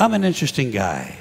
I'm an interesting guy.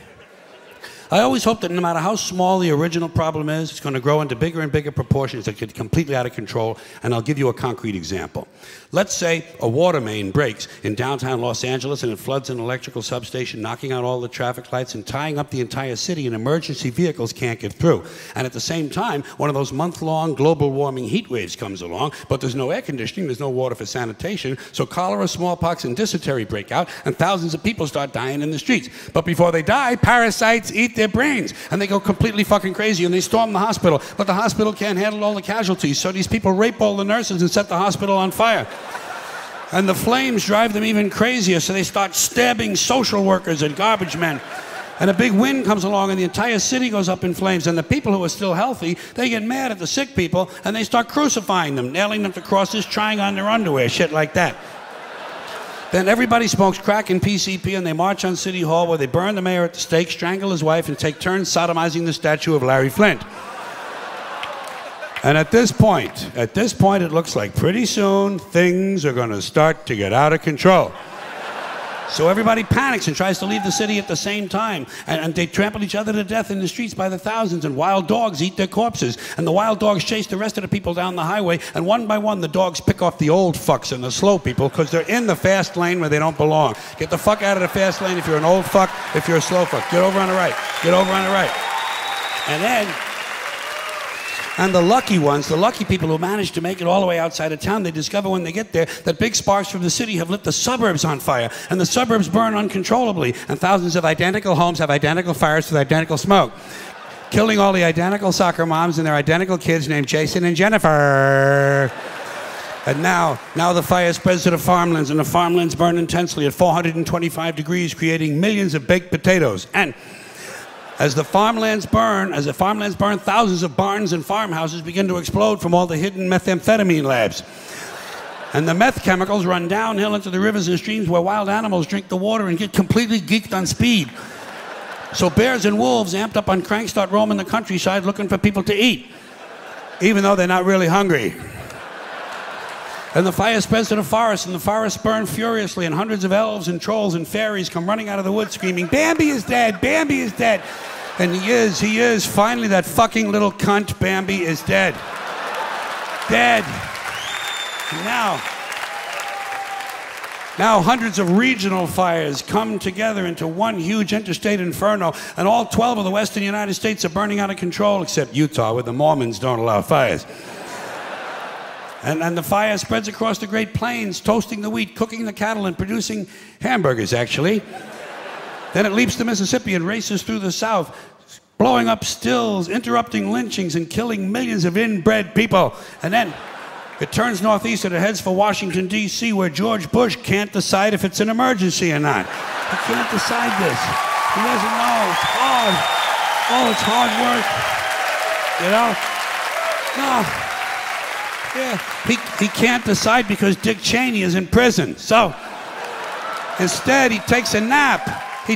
I always hope that no matter how small the original problem is, it's going to grow into bigger and bigger proportions that get completely out of control, and I'll give you a concrete example. Let's say a water main breaks in downtown Los Angeles and it floods an electrical substation, knocking out all the traffic lights and tying up the entire city, and emergency vehicles can't get through. And at the same time, one of those month-long global warming heat waves comes along, but there's no air conditioning, there's no water for sanitation, so cholera, smallpox, and dysentery break out, and thousands of people start dying in the streets. But before they die, parasites eat their brains, and they go completely fucking crazy, and they storm the hospital, but the hospital can't handle all the casualties, so these people rape all the nurses and set the hospital on fire. And the flames drive them even crazier, so they start stabbing social workers and garbage men. And a big wind comes along and the entire city goes up in flames, and the people who are still healthy, they get mad at the sick people and they start crucifying them, nailing them to crosses, trying on their underwear, shit like that. Then everybody smokes crack and PCP, and they march on City Hall where they burn the mayor at the stake, strangle his wife, and take turns sodomizing the statue of Larry Flint. And at this point, it looks like pretty soon things are going to start to get out of control. So everybody panics and tries to leave the city at the same time. And they trample each other to death in the streets by the thousands, and wild dogs eat their corpses. And the wild dogs chase the rest of the people down the highway, and one by one the dogs pick off the old fucks and the slow people because they're in the fast lane where they don't belong. Get the fuck out of the fast lane if you're an old fuck, if you're a slow fuck. Get over on the right. Get over on the right. And the lucky ones, the lucky people who manage to make it all the way outside of town, they discover when they get there that big sparks from the city have lit the suburbs on fire, and the suburbs burn uncontrollably, and thousands of identical homes have identical fires with identical smoke, killing all the identical soccer moms and their identical kids named Jason and Jennifer. And now the fire spreads to the farmlands, and the farmlands burn intensely at 425 degrees, creating millions of baked potatoes. And as the farmlands burn, thousands of barns and farmhouses begin to explode from all the hidden methamphetamine labs. And the meth chemicals run downhill into the rivers and streams where wild animals drink the water and get completely geeked on speed. So bears and wolves, amped up on crank, start roaming the countryside looking for people to eat, even though they're not really hungry. And the fire spreads to the forest, and the forests burn furiously, and hundreds of elves and trolls and fairies come running out of the woods screaming, "Bambi is dead! Bambi is dead!" And he is. Finally, that fucking little cunt, Bambi, is dead. Dead. And now hundreds of regional fires come together into one huge interstate inferno, and all 12 of the western United States are burning out of control, except Utah, where the Mormons don't allow fires. And the fire spreads across the Great Plains, toasting the wheat, cooking the cattle, and producing hamburgers, actually. Then it leaps the Mississippi and races through the South, blowing up stills, interrupting lynchings, and killing millions of inbred people. And then it turns northeast and it heads for Washington, D.C., where George Bush can't decide if it's an emergency or not. He can't decide this. He doesn't know. It's hard. Oh, it's hard work. You know? No. Yeah. He can't decide because Dick Cheney is in prison. So instead, he takes a nap. He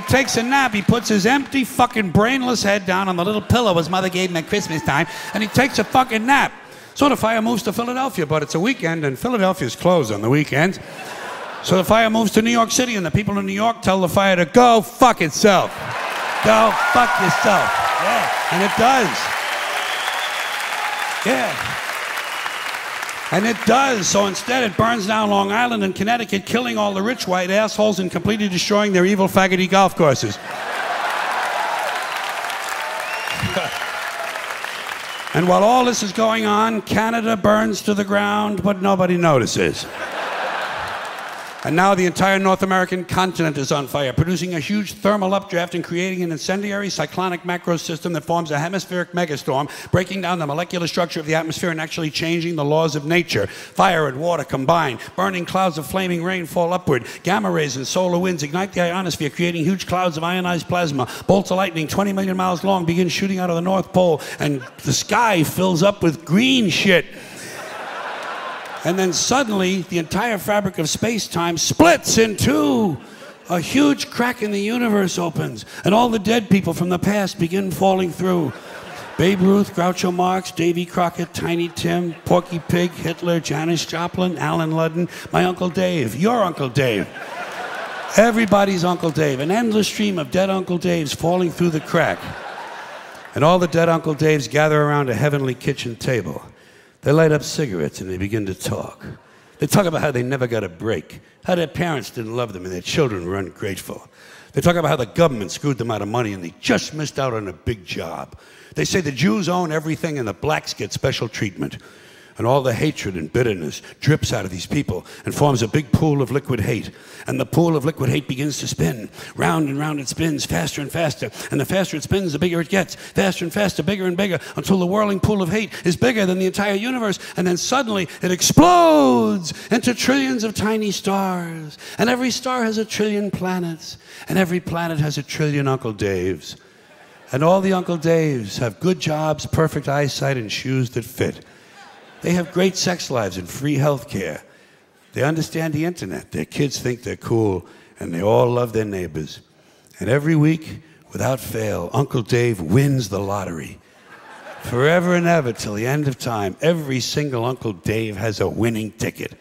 puts his empty, fucking brainless head down on the little pillow his mother gave him at Christmas time, and he takes a fucking nap. So the fire moves to Philadelphia, but it's a weekend, and Philadelphia's closed on the weekends. So the fire moves to New York City, and the people in New York tell the fire to go fuck itself. Go fuck yourself. Yeah, and it does. Yeah. And it does. So instead, it burns down Long Island and Connecticut, killing all the rich white assholes and completely destroying their evil faggoty golf courses. And while all this is going on, Canada burns to the ground, but nobody notices. And now the entire North American continent is on fire, producing a huge thermal updraft and creating an incendiary cyclonic macro system that forms a hemispheric megastorm, breaking down the molecular structure of the atmosphere and actually changing the laws of nature. Fire and water combine. Burning clouds of flaming rain fall upward. Gamma rays and solar winds ignite the ionosphere, creating huge clouds of ionized plasma. Bolts of lightning 20 million miles long begin shooting out of the North Pole, and the sky fills up with green shit. And then suddenly, the entire fabric of space-time splits in two. A huge crack in the universe opens, and all the dead people from the past begin falling through. Babe Ruth, Groucho Marx, Davy Crockett, Tiny Tim, Porky Pig, Hitler, Janis Joplin, Alan Ludden, my Uncle Dave, your Uncle Dave. Everybody's Uncle Dave. An endless stream of dead Uncle Daves falling through the crack. And all the dead Uncle Daves gather around a heavenly kitchen table. They light up cigarettes and they begin to talk. They talk about how they never got a break, how their parents didn't love them and their children were ungrateful. They talk about how the government screwed them out of money and they just missed out on a big job. They say the Jews own everything and the blacks get special treatment. And all the hatred and bitterness drips out of these people and forms a big pool of liquid hate. And the pool of liquid hate begins to spin. Round and round it spins, faster and faster. And the faster it spins, the bigger it gets. Faster and faster, bigger and bigger, until the whirling pool of hate is bigger than the entire universe. And then suddenly it explodes into trillions of tiny stars. And every star has a trillion planets. And every planet has a trillion Uncle Daves. And all the Uncle Daves have good jobs, perfect eyesight, and shoes that fit. They have great sex lives and free health care. They understand the internet. Their kids think they're cool, and they all love their neighbors. And every week, without fail, Uncle Dave wins the lottery. Forever and ever, till the end of time, every single Uncle Dave has a winning ticket.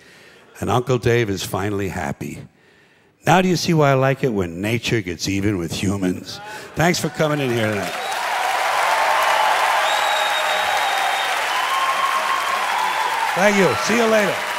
And Uncle Dave is finally happy. Now do you see why I like it when nature gets even with humans? Thanks for coming in here tonight. Thank you. See you later.